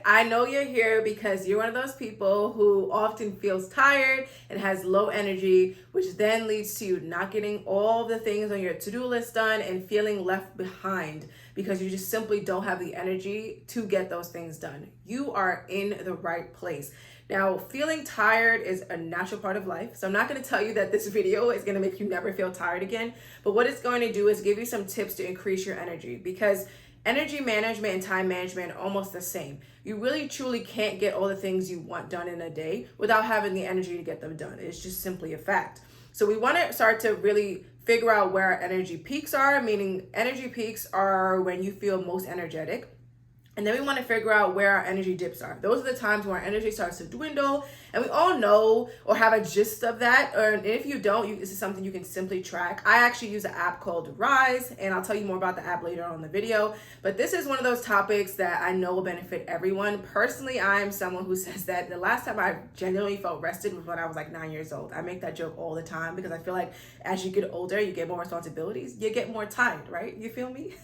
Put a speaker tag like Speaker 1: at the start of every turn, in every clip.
Speaker 1: I know you're here because you're one of those people who often feels tired and has low energy, which then leads to you not getting all the things on your to-do list done and feeling left behind because you just simply don't have the energy to get those things done. You are in the right place. Now, feeling tired is a natural part of life. So I'm not going to tell you that this video is going to make you never feel tired again. But what it's going to do is give you some tips to increase your energy, because energy management and time management are almost the same. You really truly can't get all the things you want done in a day without having the energy to get them done. It's just simply a fact. So we want to start to really figure out where our energy peaks are, meaning energy peaks are when you feel most energetic. And then we want to figure out where our energy dips are. Those are the times where our energy starts to dwindle. And we all know or have a gist of that. Or if you don't, this is something you can simply track. I actually use an app called Rise, and I'll tell you more about the app later on in the video. But this is one of those topics that I know will benefit everyone. Personally, I am someone who says that the last time I genuinely felt rested was when I was like 9 years old. I make that joke all the time because I feel like as you get older, you get more responsibilities, you get more tired, right? You feel me?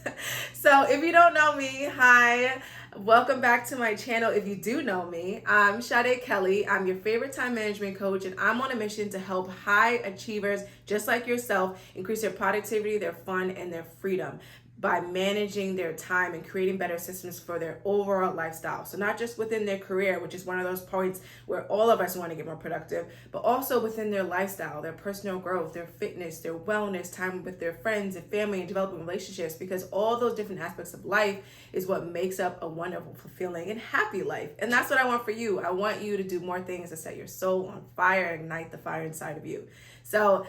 Speaker 1: So if you don't know me, hi. Welcome back to my channel. If you do know me, I'm Sade Kelly. I'm your favorite time management coach, and I'm on a mission to help high achievers just like yourself increase their productivity, their fun, and their freedom by managing their time and creating better systems for their overall lifestyle. So not just within their career, which is one of those points where all of us want to get more productive, but also within their lifestyle, their personal growth, their fitness, their wellness, time with their friends and family, and developing relationships, because all those different aspects of life is what makes up a wonderful, fulfilling, and happy life. And that's what I want for you. I want you to do more things to set your soul on fire and ignite the fire inside of you. So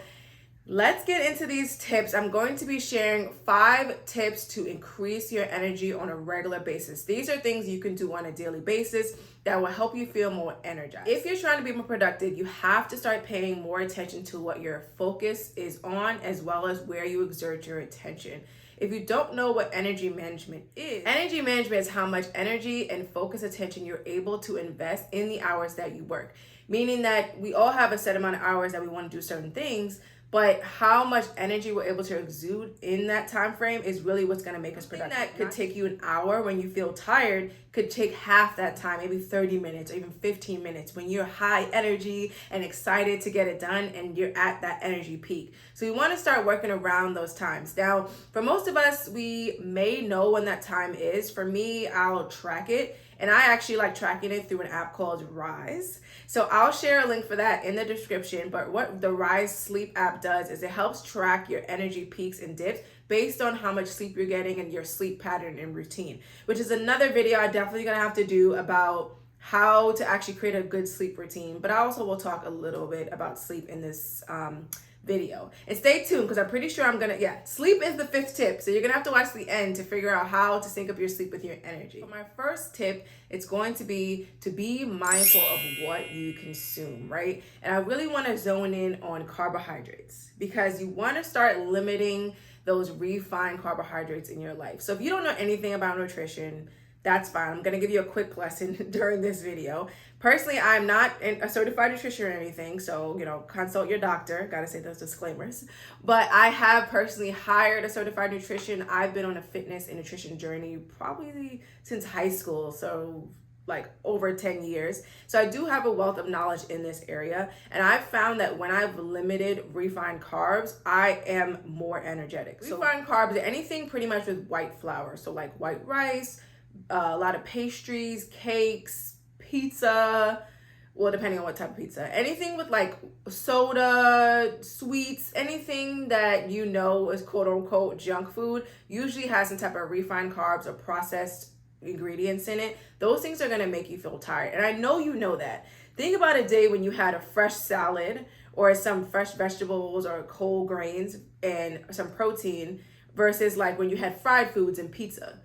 Speaker 1: let's get into these tips. I'm going to be sharing 5 tips to increase your energy on a regular basis. These are things you can do on a daily basis that will help you feel more energized. If you're trying to be more productive, you have to start paying more attention to what your focus is on, as well as where you exert your attention. If you don't know what energy management is how much energy and focus attention you're able to invest in the hours that you work. Meaning that we all have a set amount of hours that we want to do certain things, but how much energy we're able to exude in that time frame is really what's going to make us productive. That could take you an hour when you feel tired could take half that time, maybe 30 minutes or even 15 minutes when you're high energy and excited to get it done and you're at that energy peak. So you want to start working around those times. Now, for most of us, we may know when that time is. For me, I'll track it. And I actually like tracking it through an app called Rise. So I'll share a link for that in the description. But what the Rise Sleep app does is it helps track your energy peaks and dips based on how much sleep you're getting and your sleep pattern and routine, which is another video I'm definitely gonna have to do about how to actually create a good sleep routine. But I also will talk a little bit about sleep in this video. And stay tuned, because I'm pretty sure sleep is the 5th tip. So you're gonna have to watch the end to figure out how to sync up your sleep with your energy. For my first tip, it's going to be mindful of what you consume, right? And I really want to zone in on carbohydrates, because you want to start limiting those refined carbohydrates in your life. So if you don't know anything about nutrition, that's fine. I'm going to give you a quick lesson during this video. Personally, I'm not a certified nutrition or anything, so, consult your doctor. Got to say those disclaimers. But I have personally hired a certified nutrition. I've been on a fitness and nutrition journey probably since high school, so like over 10 years. So I do have a wealth of knowledge in this area. And I've found that when I've limited refined carbs, I am more energetic. Refined carbs are anything pretty much with white flour. So like white rice, a lot of pastries, cakes, pizza, well, depending on what type of pizza, anything with like soda, sweets, anything that is quote unquote junk food usually has some type of refined carbs or processed ingredients in it. Those things are going to make you feel tired. And I know you know that. Think about a day when you had a fresh salad or some fresh vegetables or whole grains and some protein versus like when you had fried foods and pizza.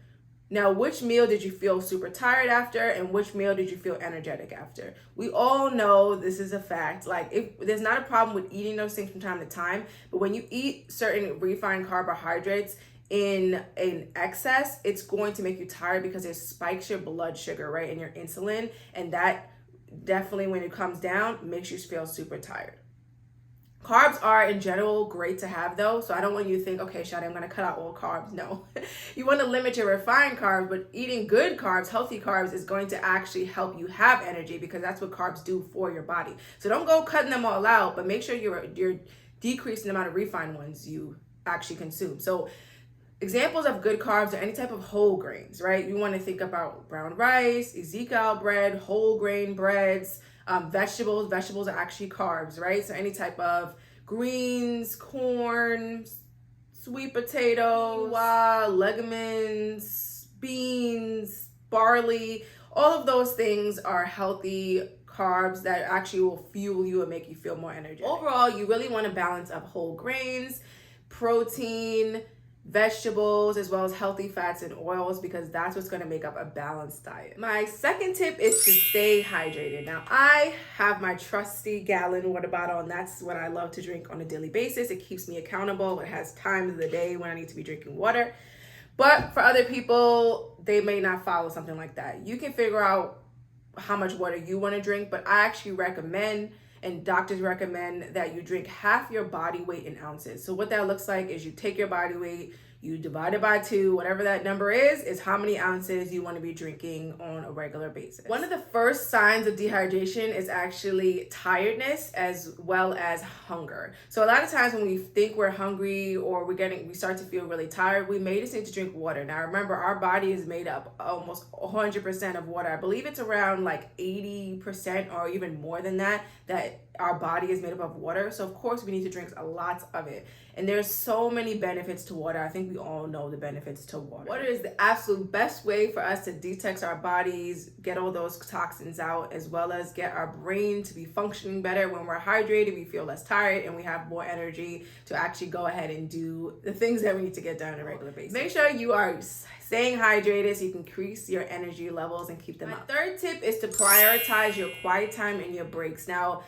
Speaker 1: Now, which meal did you feel super tired after, and which meal did you feel energetic after? We all know this is a fact. Like, if there's not a problem with eating those things from time to time, but when you eat certain refined carbohydrates in excess, it's going to make you tired because it spikes your blood sugar, right, and your insulin, and that definitely, when it comes down, makes you feel super tired. Carbs are in general great to have though, so I don't want you to think, okay, Sade, I'm gonna cut out all carbs. No, you want to limit your refined carbs, but eating good carbs, healthy carbs is going to actually help you have energy because that's what carbs do for your body. So don't go cutting them all out, but make sure you're decreasing the amount of refined ones you actually consume. So examples of good carbs are any type of whole grains, right? You want to think about brown rice, Ezekiel bread, whole grain breads, vegetables. Vegetables are actually carbs, right? So any type of greens, corn, sweet potatoes, legumes, beans, barley, all of those things are healthy carbs that actually will fuel you and make you feel more energetic. Overall, you really want to balance up whole grains, protein, vegetables, as well as healthy fats and oils, because that's what's going to make up a balanced diet. My second tip is to stay hydrated. Now, I have my trusty gallon water bottle, and that's what I love to drink on a daily basis. It keeps me accountable. It has times of the day when I need to be drinking water. But for other people, they may not follow something like that. You can figure out how much water you want to drink, but I actually recommend, and doctors recommend, that you drink half your body weight in ounces. So what that looks like is you take your body weight, you divide it by 2, whatever that number is how many ounces you want to be drinking on a regular basis. One of the first signs of dehydration is actually tiredness as well as hunger. So a lot of times when we think we're hungry or we start to feel really tired, we may just need to drink water. Now remember, our body is made up almost 100% of water. I believe it's around like 80% or even more than that our body is made up of water. So of course we need to drink a lot of it. And there's so many benefits to water. I think we all know the benefits to water. Water is the absolute best way for us to detox our bodies, get all those toxins out, as well as get our brain to be functioning better. When we're hydrated, we feel less tired and we have more energy to actually go ahead and do the things that we need to get done on a regular basis. Make sure you are staying hydrated so you can increase your energy levels and keep them up. My third tip is to prioritize your quiet time and your breaks. Now,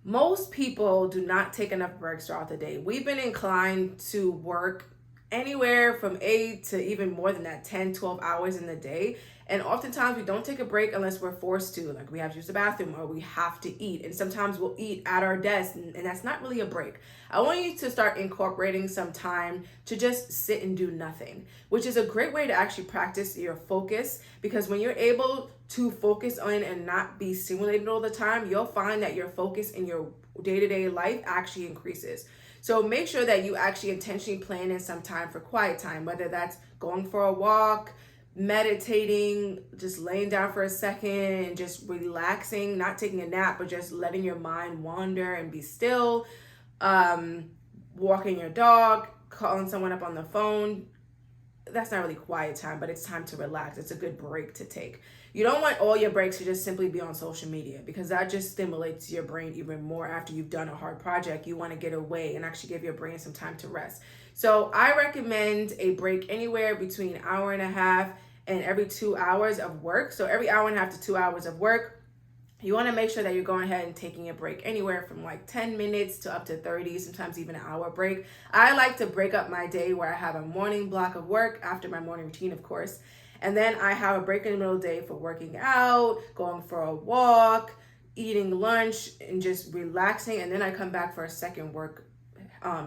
Speaker 1: most people do not take enough breaks throughout the day. We've been inclined to work anywhere from 8 to even more than that, 10, 12 hours in the day. And oftentimes we don't take a break unless we're forced to, like we have to use the bathroom or we have to eat. And sometimes we'll eat at our desk, and that's not really a break. I want you to start incorporating some time to just sit and do nothing, which is a great way to actually practice your focus, because when you're able to focus on and not be stimulated all the time, you'll find that your focus in your day-to-day life actually increases. So make sure that you actually intentionally plan in some time for quiet time, whether that's going for a walk, meditating, just laying down for a second and just relaxing, not taking a nap, but just letting your mind wander and be still, walking your dog, calling someone up on the phone. That's not really quiet time, but it's time to relax. It's a good break to take. You don't want all your breaks to just simply be on social media, because that just stimulates your brain even more. After you've done a hard project, you want to get away and actually give your brain some time to rest. So I recommend a break anywhere between an hour and a half and every 2 hours of work. So every hour and a half to 2 hours of work, you want to make sure that you're going ahead and taking a break anywhere from like 10 minutes to up to 30, sometimes even an hour break. I like to break up my day where I have a morning block of work after my morning routine, of course. And then I have a break in the middle of the day for working out, going for a walk, eating lunch, and just relaxing. And then I come back for a second work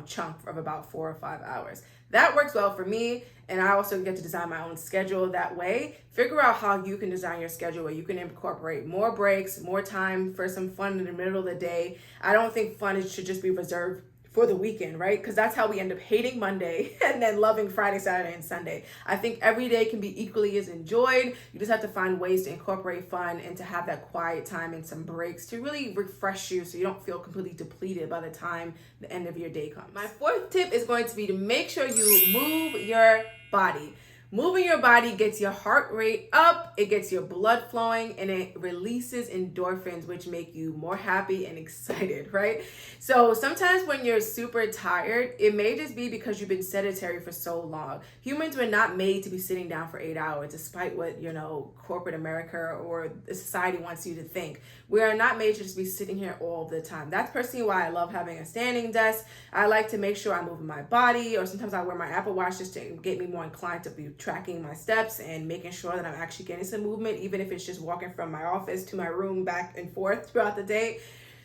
Speaker 1: chunk of about 4 or 5 hours. That works well for me, and I also get to design my own schedule that way. Figure out how you can design your schedule where you can incorporate more breaks, more time for some fun in the middle of the day. I don't think fun should just be reserved for the weekend, right? Because that's how we end up hating Monday and then loving Friday, Saturday, and Sunday. I think every day can be equally as enjoyed. You just have to find ways to incorporate fun and to have that quiet time and some breaks to really refresh you so you don't feel completely depleted by the time the end of your day comes. My fourth tip is going to be to make sure you move your body. Moving your body gets your heart rate up, it gets your blood flowing, and it releases endorphins, which make you more happy and excited, right? So sometimes when you're super tired, it may just be because you've been sedentary for so long. Humans were not made to be sitting down for 8 hours, despite what, corporate America or the society wants you to think. We are not made to just be sitting here all the time. That's personally why I love having a standing desk. I like to make sure I'm moving my body, or sometimes I wear my Apple Watch just to get me more inclined to be tracking my steps and making sure that I'm actually getting some movement, even if it's just walking from my office to my room back and forth throughout the day.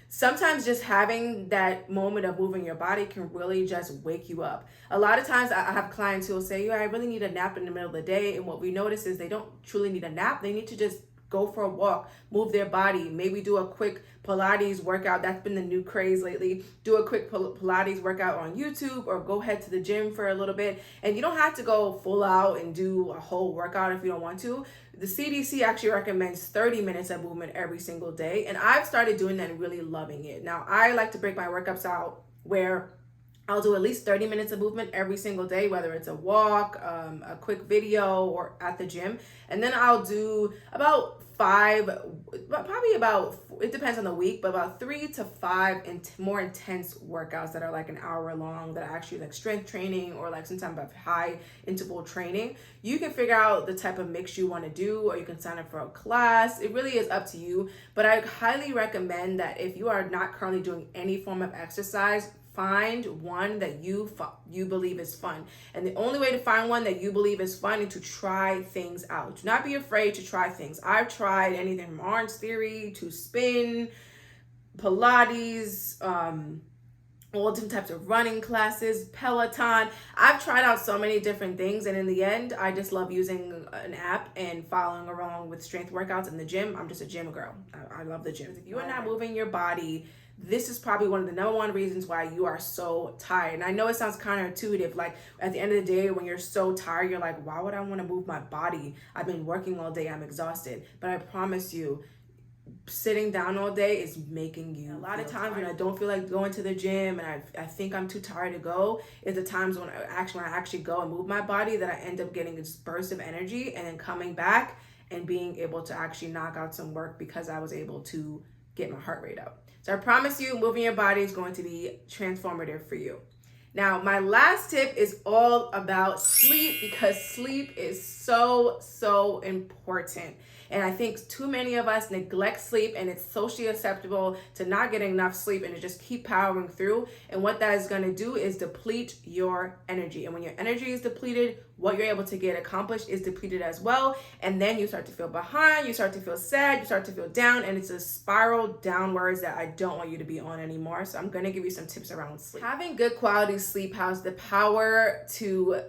Speaker 1: sometimes just having that moment of moving your body can really just wake you up. A lot of times I have clients who will say, yeah, I really need a nap in the middle of the day. And what we notice is they don't truly need a nap. They need to just go for a walk, move their body, maybe do a quick Pilates workout. That's been the new craze lately. Do a quick Pilates workout on YouTube, or go head to the gym for a little bit. And you don't have to go full out and do a whole workout if you don't want to. The CDC actually recommends 30 minutes of movement every single day. And I've started doing that and really loving it. Now, I like to break my workouts out where I'll do at least 30 minutes of movement every single day, whether it's a walk, a quick video, or at the gym. And then I'll do about it depends on the week, but about 3 to 5 more intense workouts that are like an hour long, that are actually like strength training or like some type of high interval training. You can figure out the type of mix you want to do, or you can sign up for a class. It really is up to you. But I highly recommend that if you are not currently doing any form of exercise, find one that you believe is fun. And the only way to find one that you believe is fun is to try things out. Do not be afraid to try things. I've tried anything from Orange Theory to spin, Pilates, all different types of running classes, Peloton. I've tried out so many different things, and in the end, I just love using an app and following along with strength workouts in the gym. I'm just a gym girl. I love the gym. If you are not moving your body, this is probably one of the number one reasons why you are so tired. And I know it sounds counterintuitive. Like at the end of the day, when you're so tired, you're like, why would I want to move my body? I've been working all day. I'm exhausted. But I promise you, sitting down all day is making you. A lot of times when I don't feel like going to the gym and I think I'm too tired to go, is the times when I actually go and move my body, that I end up getting this burst of energy and then coming back and being able to actually knock out some work because I was able to get my heart rate up. So I promise you, moving your body is going to be transformative for you. Now, my last tip is all about sleep, because sleep is so important. And I think too many of us neglect sleep, and it's socially acceptable to not get enough sleep and to just keep powering through. And what that is going to do is deplete your energy. And when your energy is depleted, what you're able to get accomplished is depleted as well. And then you start to feel behind, you start to feel sad, you start to feel down, and it's a spiral downwards that I don't want you to be on anymore. So I'm going to give you some tips around sleep. Having good quality sleep has the power to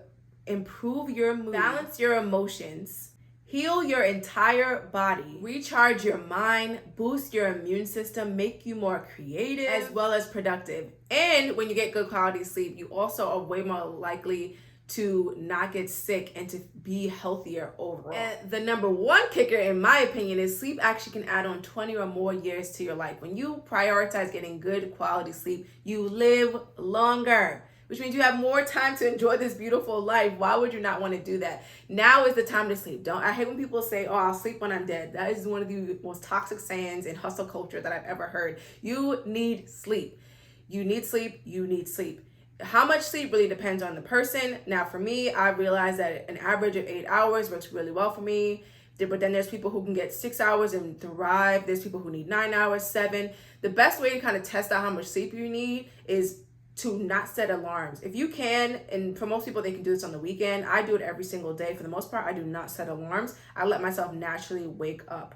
Speaker 1: improve your mood, balance your emotions, heal your entire body, recharge your mind, boost your immune system, make you more creative as well as productive. And when you get good quality sleep, you also are way more likely to not get sick and to be healthier overall. And the number one kicker, in my opinion, is sleep actually can add on 20 or more years to your life. When you prioritize getting good quality sleep, you live longer, which means you have more time to enjoy this beautiful life. Why would you not want to do that? Now is the time to sleep. I hate when people say, oh, I'll sleep when I'm dead. That is one of the most toxic sayings in hustle culture that I've ever heard. You need sleep. You need sleep. You need sleep. How much sleep really depends on the person. Now, for me, I realized that an average of 8 hours works really well for me. But then there's people who can get 6 hours and thrive. There's people who need 9 hours, 7. The best way to kind of test out how much sleep you need is to not set alarms. If you can, and for most people, they can do this on the weekend. I do it every single day. For the most part, I do not set alarms. I let myself naturally wake up.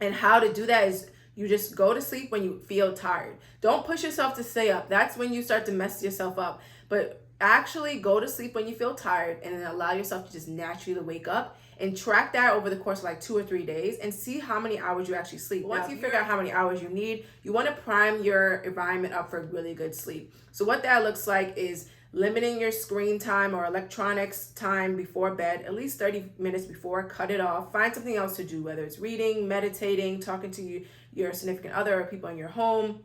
Speaker 1: And how to do that is you just go to sleep when you feel tired. Don't push yourself to stay up. That's when you start to mess yourself up. But actually go to sleep when you feel tired, and then allow yourself to just naturally wake up, and track that over the course of like 2 or 3 days and see how many hours you actually sleep. Once you figure out how many hours you need, you want to prime your environment up for really good sleep. So what that looks like is limiting your screen time or electronics time before bed, at least 30 minutes before. Cut it off. Find something else to do, whether it's reading, meditating, talking to your significant other or people in your home.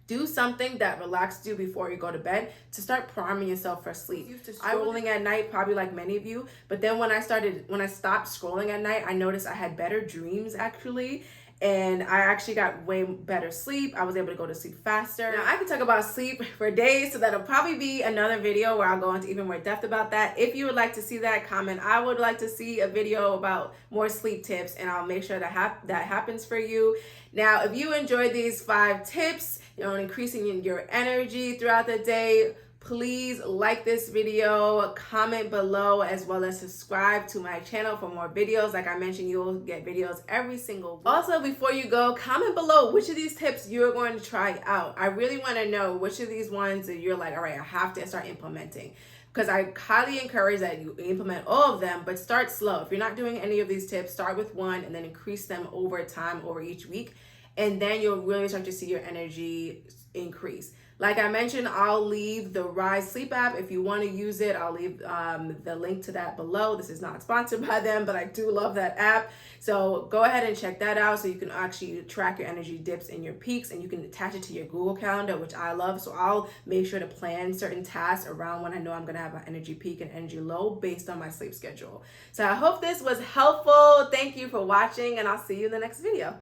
Speaker 1: Do something that relaxes you before you go to bed to start priming yourself for sleep. I'm scrolling at night, probably like many of you, but then when I stopped scrolling at night, I noticed I had better dreams actually. And I actually got way better sleep. I was able to go to sleep faster. Now, I can talk about sleep for days, so that'll probably be another video where I'll go into even more depth about that. If you would like to see that, comment. I would like to see a video about more sleep tips, and I'll make sure that that happens for you. Now, if you enjoyed these 5 tips, increasing your energy throughout the day, Please like this video, comment below, as well as subscribe to my channel for more videos. Like I mentioned, you'll get videos every single week. Also, before you go, comment below which of these tips you're going to try out. I really want to know which of these ones that you're like, all right, I have to start implementing. Because I highly encourage that you implement all of them, but start slow. If you're not doing any of these tips, start with one and then increase them over time, over each week. And then you'll really start to see your energy increase. Like I mentioned, I'll leave the Rise Sleep app. If you want to use it, I'll leave the link to that below. This is not sponsored by them, but I do love that app. So go ahead and check that out so you can actually track your energy dips and your peaks, and you can attach it to your Google Calendar, which I love. So I'll make sure to plan certain tasks around when I know I'm going to have an energy peak and energy low based on my sleep schedule. So I hope this was helpful. Thank you for watching, and I'll see you in the next video.